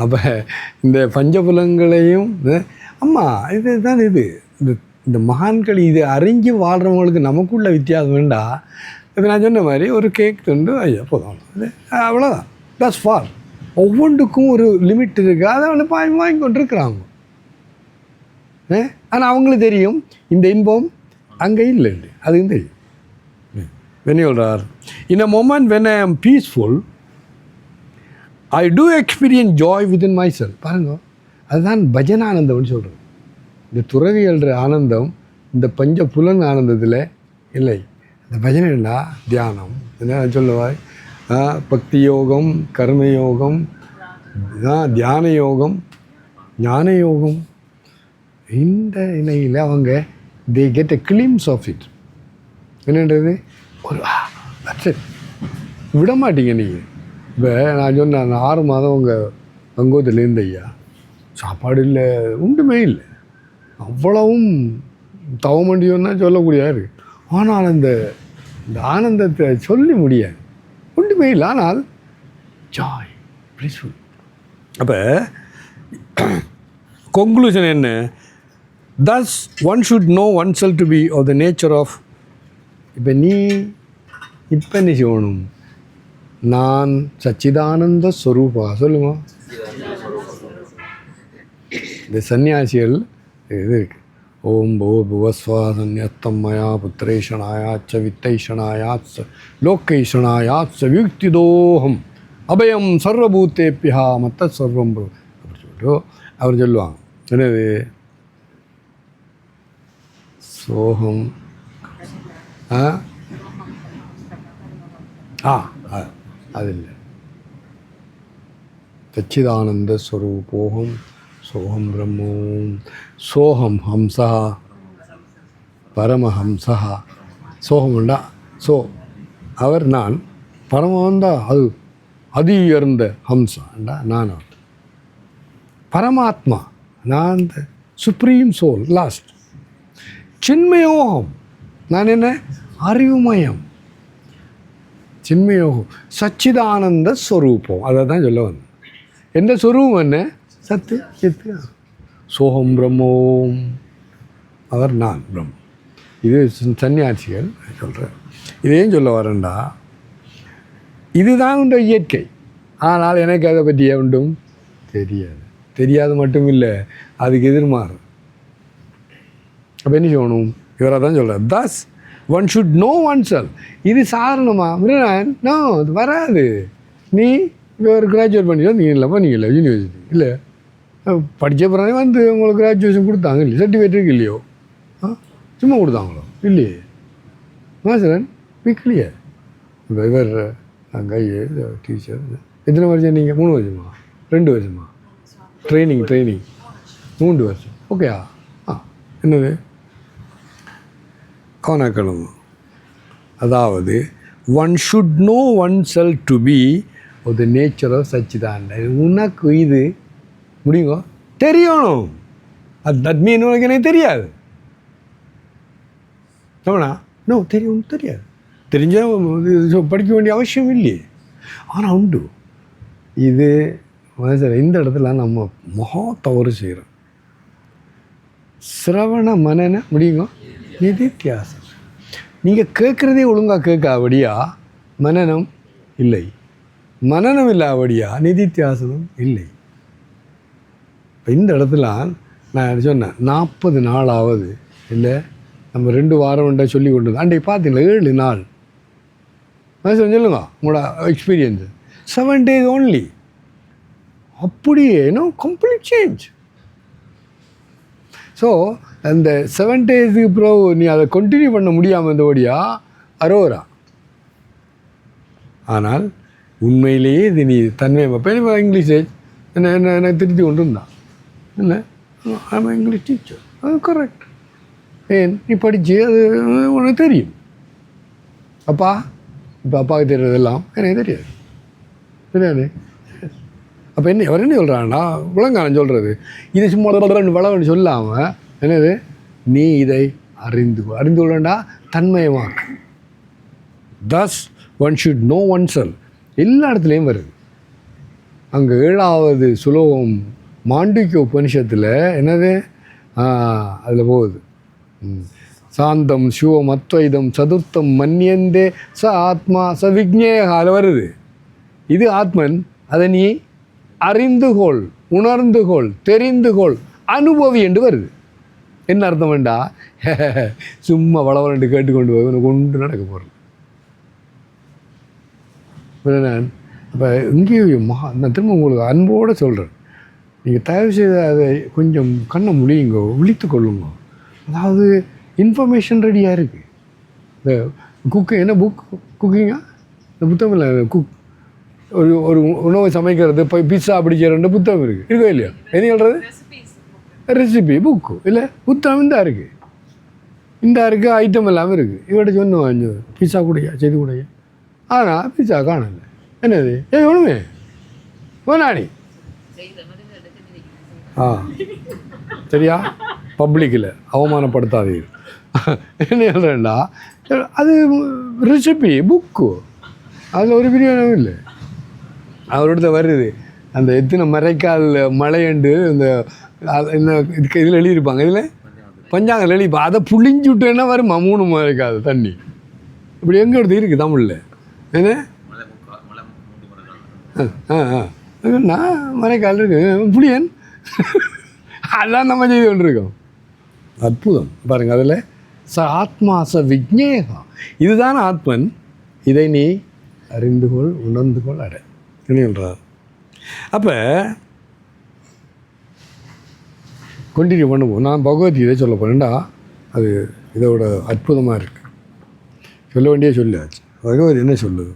அப்போ இந்த பஞ்சபுலங்களையும் அம்மா இதுதான் இது இந்த மகான்கள் இது அறிஞ்சு வாழ்கிறவங்களுக்கு நமக்குள்ள வித்தியாசம் வேண்டா. இப்போ நான் சொன்ன மாதிரி ஒரு கேக் துண்டு ஐயா போதும், அது அவ்வளோதான். That's for. ஒவ்வொன்றுக்கும் ஒரு லிமிட் இருக்குது. அதை வந்து வாங்கி கொண்டு இருக்கிறாங்க. ஆனால் அவங்களுக்கு தெரியும் இந்த இன்பம் அங்கே இல்லை, அதுவும் தெரியும். when you are in a moment when I am peaceful, I do experience joy within myself. பாருங்க, அதுதான் பஜனானந்தம்னு சொல்கிறது. இந்த துறவியல்ற ஆனந்தம் இந்த பஞ்ச புலன் ஆனந்தத்தில் இல்லை. இந்த பஜனைன்னா தியானம், என்ன சொல்லுவாய், பக்தி யோகம், கர்மயோகம், தியான யோகம், ஞான யோகம். இந்த இணையில் அவங்க they get a glimpse of it. என்னன்றது ஒரு விட மாட்டீங்க நீங்கள். இப்போ நான் சொன்னேன் 6 மாதம் உங்கள் அங்கோத்திலேருந்து ஐயா சாப்பாடு இல்லை, ஒன்றுமே இல்லை, அவ்வளவும் தவமண்டியம்னா சொல்லக்கூடியாரு. ஆனால் இந்த ஆனந்தத்தை சொல்லி முடியாது, ஒன்றுமே இல்லை. ஆனால் ஜாய் ப்ளீஸ்ஃபுல். அப்போ conclusion என்ன? Thus one should know oneself to be of the nature of. இப்போ நீ இப்போ என்ன செய்யணும்? நான் சச்சிதானந்த ஸ்வரூபா சொல்லுங்க. இந்த சன்னியாசிகள் இது இருக்கு. ஓம் போ புவஸ்வாசன்யத்தம் மயா புத்திரேஷனாயாச்ச வித்தைஷனாயாச்ச லோக்கைஷனாயாச்ச வியுக்திதோகம் அபயம் சர்வபூத்தேபியா மத்த சர்வம் அப்படி சொல்லிட்டு அவர் சொல்லுவாங்க. என்னது? சோகம் அது இல்லை. சச்சிதானந்த ஸ்வரூபோகம் சோகம் பிரம்மோம் சோகம் ஹம்சா பரமஹம்சா. சோகம் உண்டா? அவர் நான் பரமஹம்சா, அது அதி உயர்ந்த ஹம்சாண்டா நான். பரமாத்மா நான், இந்த சுப்ரீம் சோல் லாஸ்ட். சின்மயோகம் நான் என்ன? அறிவுமயம். சின்மயோகம் சச்சிதானந்த ஸ்வரூபம். அதை தான் சொல்ல வந்தேன். எந்த ஸ்வரூபம் என்ன? சத்து சித்து. சோகம் பிரம்மோம், அவர் நான் பிரம்மம். இது சன்னியாசிகள் சொல்கிறேன். இதையும் சொல்ல வரேன்டா, இதுதான் உண்ட இயற்கை. ஆனால் எனக்கு அதை பற்றி ஒன்றும் தெரியாது. தெரியாது மட்டும் இல்லை, அதுக்கு எதிர்மாறு. அப்போ என்ன செய்யணும்? இவராக தான் சொல்கிறார். Thus one should know oneself. இது சாதாரணமா மிருனான்? நோ, அது வராது. நீ இப்போ ஒரு கிராஜுவேட் பண்ணிட்டோ, நீங்கள் இல்லைப்பா, நீங்கள் இல்லை யூனிவர்சிட்டி இல்லை படித்த பிறகு வந்து உங்களுக்கு கிராஜுவேஷன் கொடுத்தாங்க இல்லையா? சர்டிஃபிகேட் இருக்கு இல்லையோ? சும்மா கொடுத்தாங்களோ? இல்லையே. மாசரன் வீக்லியே. இப்போ இவர் அங்கே டீச்சர் எத்தனை வருஷம்? நீங்கள் 3 வருஷமா 2 வருஷமா? ட்ரைனிங் 3 வருஷம். ஓகேயா? என்னது கவனக்கிழமை? அதாவது one should know oneself to be ஒரு நேச்சர் ஆஃப் சச்சிதானந்த. உனக்கு இது முடியுங்க தெரியணும். அது தட் மீன் உனக்கு எனக்கு தெரியாது. ஆமாண்ணா? நோ, தெரியும், தெரியாது. தெரிஞ்சால் படிக்க வேண்டிய அவசியம் இல்லையே. ஆனால் உண்டு. இது மனுஷன் இந்த இடத்துல நம்ம மகா தவறு செய்கிறோம். சிரவண மனன முடியுங்க நிதித்தியாசம். நீங்கள் கேட்குறதே ஒழுங்காக கேட்காபடியா மனனம் இல்லை, மனனம் இல்லாபடியா நிதித்தியாசனம் இல்லை. இப்போ இந்த இடத்துல நான் சொன்னேன் 40 நாளாவது இல்லை, நம்ம 2 வாரம் சொல்லி கொண்டு அன்றைய பார்த்தீங்களா 7 நாள் சொல்லுங்க உங்களோட எக்ஸ்பீரியன்ஸு. 7 days only. அப்படியே கம்ப்ளீட் சேஞ்ச். ஸோ அந்த 7 daysக்கு பிறகு நீ அதை கண்டினியூ பண்ண முடியாமல் இருந்தபடியா அரோரா. ஆனால் உண்மையிலேயே இது நீ தன்மை இப்போ இங்கிலீஷ் என்ன எனக்கு திருத்தி கொண்டு இருந்தான். என்ன ஆமாம், இங்கிலீஷ் டீச்சர், அது கரெக்ட். ஏன் நீ படித்து அது உனக்கு தெரியும். அப்பா இப்போ அப்பாவுக்கு தெரிகிறதெல்லாம் எனக்கு தெரியாது. தெரியாது. அப்போ அவர் என்ன சொல்கிறான்னா, விளங்கானம் சொல்கிறது இது சும்மா வளவன்னு சொல்லாமல் என்னது, நீ இதை அறிந்து கொள்ளண்டா தன்மயமாக்கு. Thus one should know oneself. எல்லா இடத்துலையும் வருது. அங்கே 7வது சுலோகம் மாண்டிக்ய உபனிஷத்தில் என்னது அதில் போகுது. சாந்தம் சிவம் அத்வைதம் சதுர்த்தம் மன்னியந்தே ச ஆத்மா ச விக்னேகால வருது. இது ஆத்மன், அதை நீ அறிந்துகொள், உணர்ந்துகொள், தெரிந்துகொள், அனுபவி என்று வருது. என்ன அர்த்தம் வேண்டா, சும்மா வளவரண்டு கேட்டுக்கொண்டு போய் உனக்கு ஒன்று நடக்க போகிறேன். நான் அப்போ இங்கேயும் நான் திரும்ப உங்களுக்கு அன்போடு சொல்கிறேன், நீங்கள் தயவு செய்து அதை கொஞ்சம் கண்ணை முழியுங்கோ, விழித்து கொள்ளுங்க. அதாவது இன்ஃபர்மேஷன் ரெடியாக இருக்குது. இந்த குக்கு என்ன புக் குக்கிங்கா, இந்த புத்தகம் இல்லை, குக் ஒரு உணவை சமைக்கிறது, இப்போ பீஸா அப்படி செய்கிற புத்தகம் இருக்குது, இருக்கோ இல்லையா? என்ன சொல்கிறது, ரெசிபி புக்கு இல்லை, புத்தகம் இந்த இருக்குது, இந்த இருக்குது, ஐட்டம் எல்லாமே இருக்குது. இவர்கிட்ட சொன்ன பீஸா கூடையா செய்து கூடையா, ஆனால் பீஸா காணலை. என்னது ஒன்றுமே வேணாடி சரியா, பப்ளிக்கில் அவமானப்படுத்தாதீர்கள். என்ன சொல்கிறேன்டா, அது ரெசிபி புக்கு, அதில் ஒரு பிரியாணம் இல்லை. அவரோட வருது அந்த எத்தனை மறைக்கால் மழையண்டு இந்த இதுக்கு இதில் எழுதியிருப்பாங்க, இதில் பஞ்சாங்கத்தில் எழுதிப்பாங்க. அதை புளிஞ்சு விட்டேன்னா வருமா 3 மறைக்காது தண்ணி. இப்படி எங்கே எடுத்து இருக்குது தமிழில் என்ன நான் மறைக்கால் இருக்கு புளியன் அதான் நம்ம செய்து கொண்டிருக்கோம். அற்புதம் பாருங்கள், அதில் ஆத்மா ச விக்னேகா, இதுதான் ஆத்மன், இதை நீ அறிந்துகொள், உணர்ந்துகொள், அட சொல்கிறார். அப்போ கண்டினியூ பண்ணுவோம். நான் பகவத்கீதை சொல்ல போனேன்டா, அது இதோட அற்புதமாக இருக்குது, சொல்ல வேண்டிய சொல்லாச்சு. பகவத் என்ன சொல்லுது,